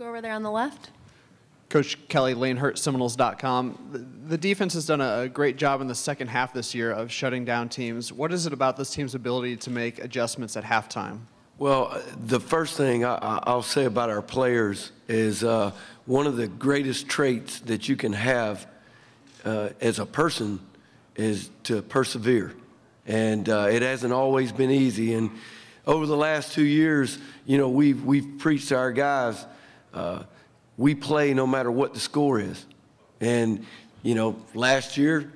go over there on the left. Coach Kelly, LaneHurtSeminoles.com. The defense has done a great job in the second half this year of shutting down teams. What is it about this team's ability to make adjustments at halftime? Well, the first thing I'll say about our players is one of the greatest traits that you can have as a person is to persevere. And it hasn't always been easy. And over the last 2 years, you know, we've preached to our guys, we play no matter what the score is. And, you know, last year,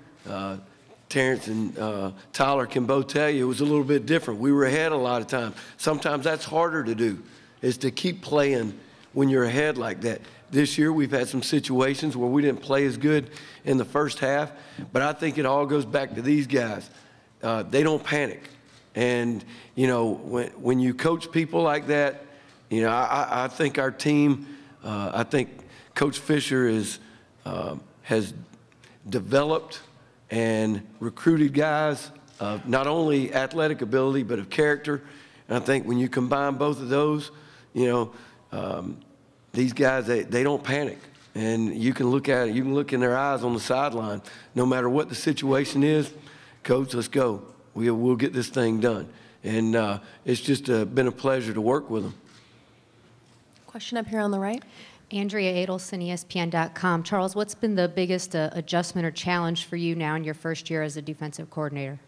Terrance and Tyler can both tell you it was a little bit different. We were ahead a lot of times. Sometimes that's harder to do, is to keep playing when you're ahead like that. This year we've had some situations where we didn't play as good in the first half, but I think it all goes back to these guys. They don't panic. And, you know, when you coach people like that, you know, I think our team, I think Coach Fisher has developed and recruited guys of not only athletic ability but of character. And I think when you combine both of those, you know, these guys, they don't panic. And you can look at it, you can look in their eyes on the sideline. No matter what the situation is, Coach, let's go. We'll get this thing done. And it's just been a pleasure to work with them. Question up here on the right. Andrea Adelson, ESPN.com. Charles, what's been the biggest adjustment or challenge for you now in your first year as a defensive coordinator?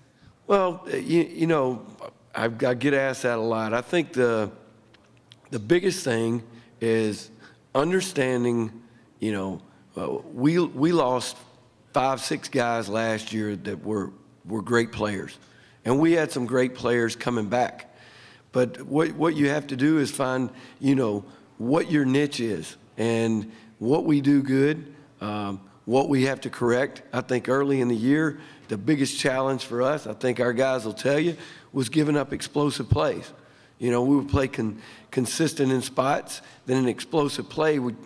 Well, you know, I get asked that a lot. I think the biggest thing is understanding, you know, we lost 5, 6 guys last year that were great players. And we had some great players coming back. But what you have to do is find, you know, what your niche is and what we do good, what we have to correct. I think early in the year, the biggest challenge for us, I think our guys will tell you, was giving up explosive plays. You know, we would play consistent in spots, then an explosive play would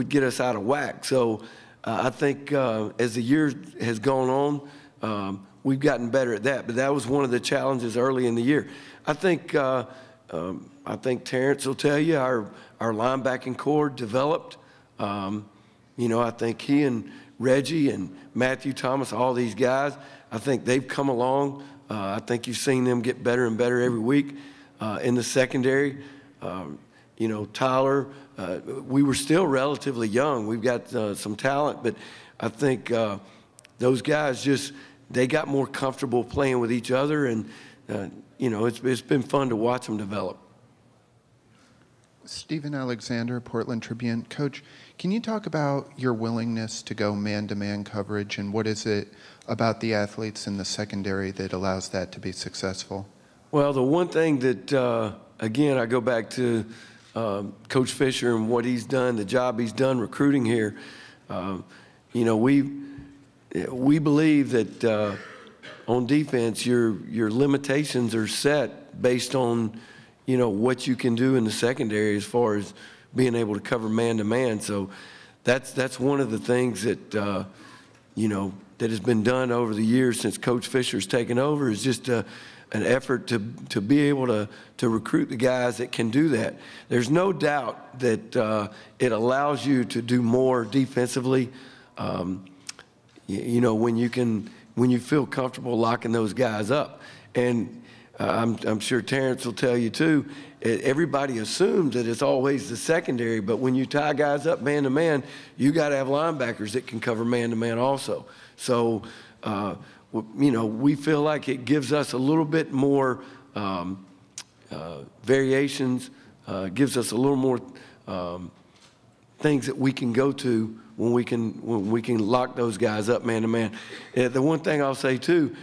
get us out of whack. So I think as the year has gone on, we've gotten better at that. But that was one of the challenges early in the year. I think Terrance will tell you our linebacking core developed. You know, I think he and Reggie and Matthew Thomas, all these guys, I think they've come along. I think you've seen them get better and better every week. In the secondary, you know, Tyler, we were still relatively young. We've got some talent, but I think those guys they got more comfortable playing with each other, and, you know, it's been fun to watch them develop. Stephen Alexander, Portland Tribune. Coach, can you talk about your willingness to go man-to-man coverage, and what is it about the athletes in the secondary that allows that to be successful? Well, the one thing that, again, I go back to Coach Fisher and what he's done, the job he's done recruiting here. You know, we believe that on defense, your limitations are set based on, you know, what you can do in the secondary as far as being able to cover man-to-man. So that's one of the things that, you know, that has been done over the years since Coach Fisher's taken over, is just an effort to be able to recruit the guys that can do that. There's no doubt that it allows you to do more defensively, you know, when you feel comfortable locking those guys up. And I'm sure Terrance will tell you too, everybody assumes that it's always the secondary, but when you tie guys up man-to-man, you got to have linebackers that can cover man-to-man also. So, you know, we feel like it gives us a little bit more variations, gives us a little more things that we can go to when we can lock those guys up man-to-man. The one thing I'll say too,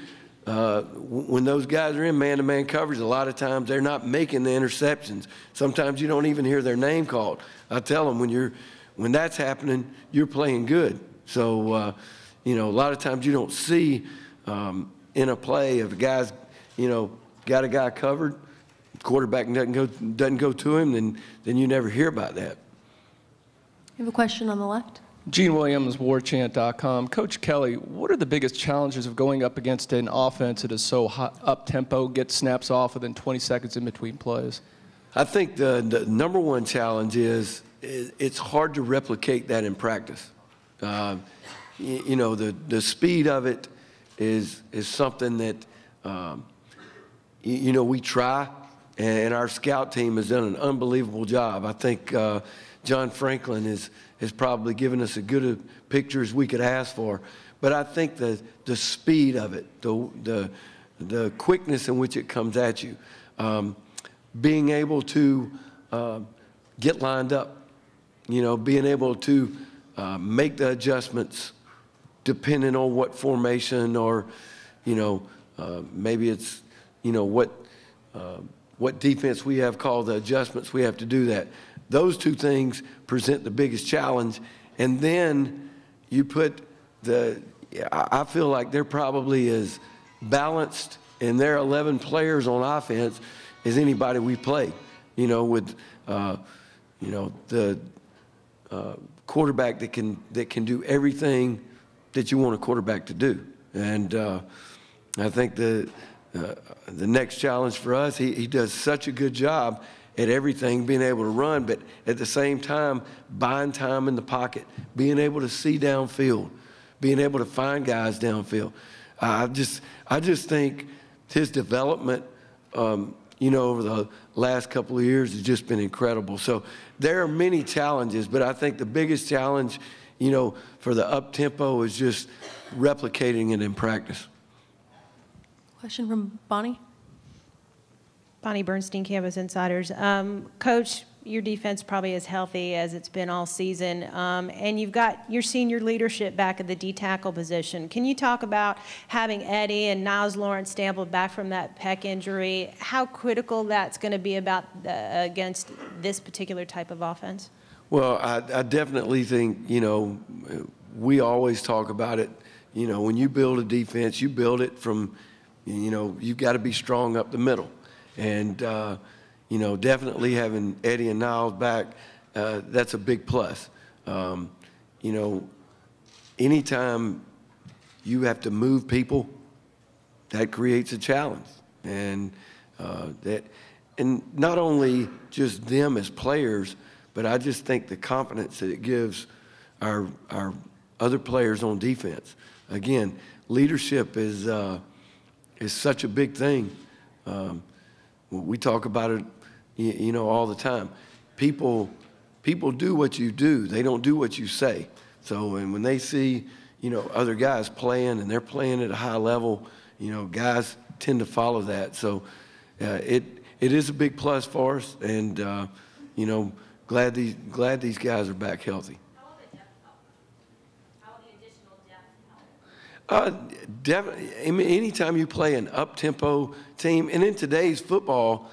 when those guys are in man-to-man coverage, a lot of times they're not making the interceptions. Sometimes you don't even hear their name called. I tell them when that's happening, you're playing good. So, you know, a lot of times you don't see in a play if a guy's, you know, got a guy covered, quarterback doesn't go to him, then you never hear about that. You have a question on the left? Gene Williams, WarChant.com. Coach Kelly, what are the biggest challenges of going up against an offense that is so up-tempo, gets snaps off within 20 seconds in between plays? I think the number one challenge is it's hard to replicate that in practice. You know, the speed of it is something that, you know, we try, and our scout team has done an unbelievable job. I think John Franklin has probably given us as good a picture as we could ask for. But I think the speed of it, the quickness in which it comes at you, being able to get lined up, you know, being able to make the adjustments depending on what formation or, you know, maybe it's, you know, what defense we have called the adjustments we have to do that. Those two things present the biggest challenge. And then you put I feel like they're probably as balanced in their 11 players on offense as anybody we play, you know, with, you know, the quarterback that can do everything that you want a quarterback to do. And I think the next challenge for us, he does such a good job at everything, being able to run, but at the same time, buying time in the pocket, being able to see downfield, being able to find guys downfield. I just think his development, you know, over the last couple of years has just been incredible. So there are many challenges, but I think the biggest challenge, you know, for the up-tempo is just replicating it in practice. Question from Bonnie. Bonnie Bernstein, Campus Insiders. Coach, your defense probably as healthy as it's been all season, and you've got your senior leadership back at the D-tackle position. Can you talk about having Eddie and Niles Lawrence stumbled back from that pec injury, how critical that's going to be about against this particular type of offense? Well, I definitely think, you know, we always talk about it. You know, when you build a defense, you build it from, you know, you've got to be strong up the middle. And, you know, definitely having Eddie and Niles back, that's a big plus. You know, anytime you have to move people, that creates a challenge. And and not only just them as players, but I just think the confidence that it gives our other players on defense. Again, leadership is such a big thing. We talk about it, you know, all the time. People do what you do. They don't do what you say. So, and when they see, you know, other guys playing and they're playing at a high level, you know, guys tend to follow that. So, it is a big plus for us, and you know, glad these guys are back healthy. How will the depth help? How will the additional depth help? Definitely. I mean, anytime you play an up-tempo team, and in today's football,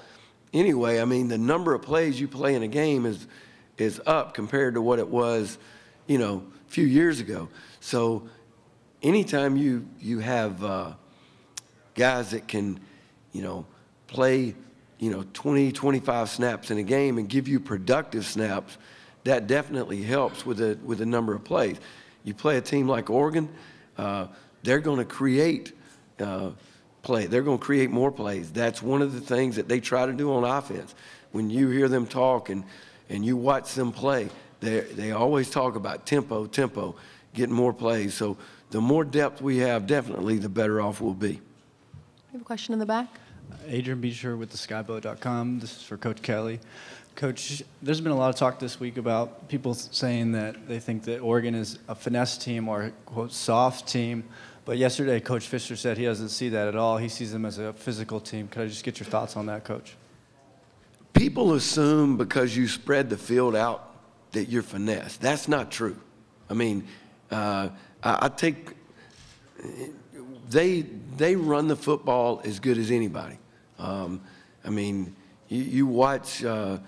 anyway, I mean, the number of plays you play in a game is up compared to what it was, you know, a few years ago. So, anytime you have guys that can, you know, play, you know, 20, 25 snaps in a game and give you productive snaps, that definitely helps with the number of plays. You play a team like Oregon, they're going to create play. They're going to create more plays. That's one of the things that they try to do on offense. When you hear them talk and you watch them play, they always talk about tempo, getting more plays. So the more depth we have, definitely the better off we'll be. We have a question in the back. Adrian Beecher with theskyboat.com. This is for Coach Kelly. Coach, there's been a lot of talk this week about people saying that they think that Oregon is a finesse team or a, quote, soft team. But yesterday, Coach Fisher said he doesn't see that at all. He sees them as a physical team. Could I just get your thoughts on that, Coach? People assume because you spread the field out that you're finesse. That's not true. I mean, I think they run the football as good as anybody. I mean, you watch, you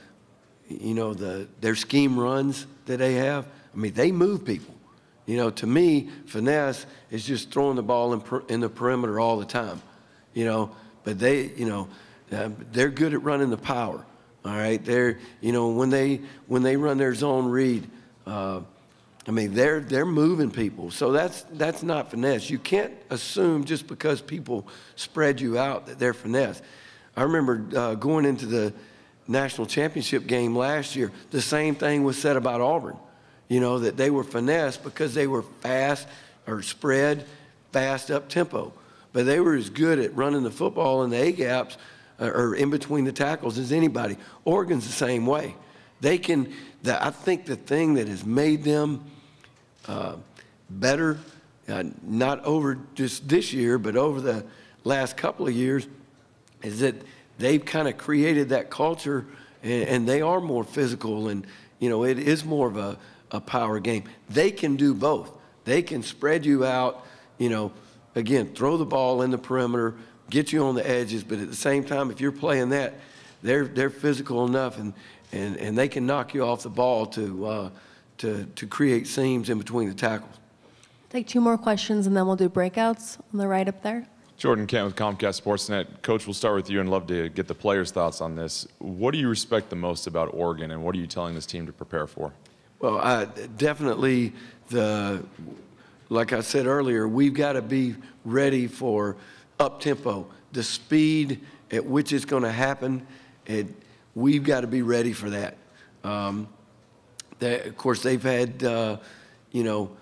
know, their scheme runs that they have. I mean, they move people. You know, to me, finesse is just throwing the ball in the perimeter all the time. You know, but they, you know, they're good at running the power. All right, they're, you know, when they run their zone read, I mean, they're moving people. So that's not finesse. You can't assume just because people spread you out that they're finesse. I remember going into national championship game last year, the same thing was said about Auburn. You know, that they were finessed because they were fast or spread, fast up tempo. But they were as good at running the football in the A-gaps or in between the tackles as anybody. Oregon's the same way. They can, I think the thing that has made them better, not over just this year, but over the last couple of years, is that they've kind of created that culture, and they are more physical, and, you know, it is more of a power game. They can do both. They can spread you out, you know, again, throw the ball in the perimeter, get you on the edges, but at the same time, if you're playing that, they're physical enough, and they can knock you off the ball to create seams in between the tackles. Take 2 more questions, and then we'll do breakouts on the right up there. Jordan Kent with Comcast Sportsnet. Coach, we'll start with you and love to get the players' thoughts on this. What do you respect the most about Oregon, and what are you telling this team to prepare for? Well, definitely like I said earlier, we've got to be ready for up-tempo. The speed at which it's going to happen, we've got to be ready for that. Of course, they've had, you know,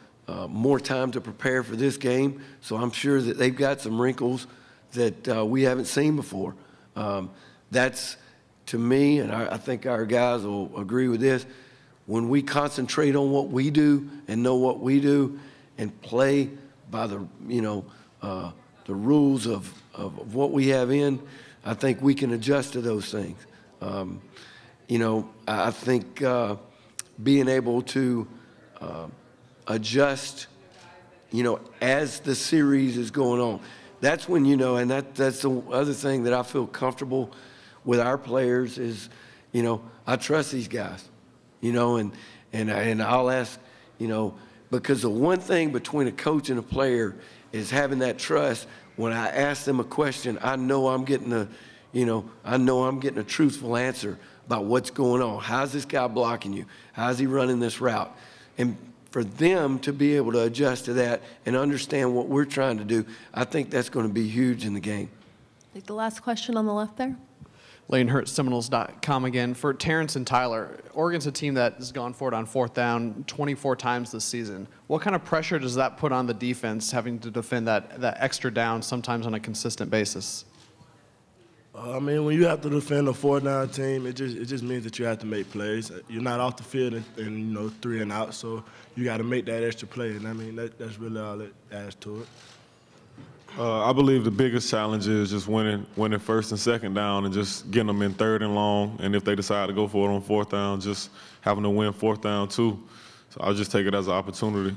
more time to prepare for this game, so I'm sure that they've got some wrinkles that we haven't seen before. That's, to me, and I think our guys will agree with this, when we concentrate on what we do and know what we do and play by the, you know, the rules of what we have in, I think we can adjust to those things. You know, I think being able to adjust, you know, as the series is going on, that's when, you know, and that's the other thing that I feel comfortable with our players is, you know, I trust these guys. You know, and I'll ask, you know, because the one thing between a coach and a player is having that trust. When I ask them a question, I know I'm getting a truthful answer about what's going on. How's this guy blocking you? How's he running this route? And for them to be able to adjust to that and understand what we're trying to do, I think that's going to be huge in the game. Take the last question on the left there. LaneHurtSeminoles.com again. For Terrance and Tyler, Oregon's a team that has gone for it on 4th down 24 times this season. What kind of pressure does that put on the defense, having to defend that extra down sometimes on a consistent basis? I mean, when you have to defend a 4th down team, it just means that you have to make plays. You're not off the field and you know, 3 and out, so you got to make that extra play. And I mean, that's really all it adds to it. I believe the biggest challenge is just winning 1st and 2nd down and just getting them in 3rd and long. And if they decide to go for it on 4th down, just having to win 4th down too. So I'll just take it as an opportunity.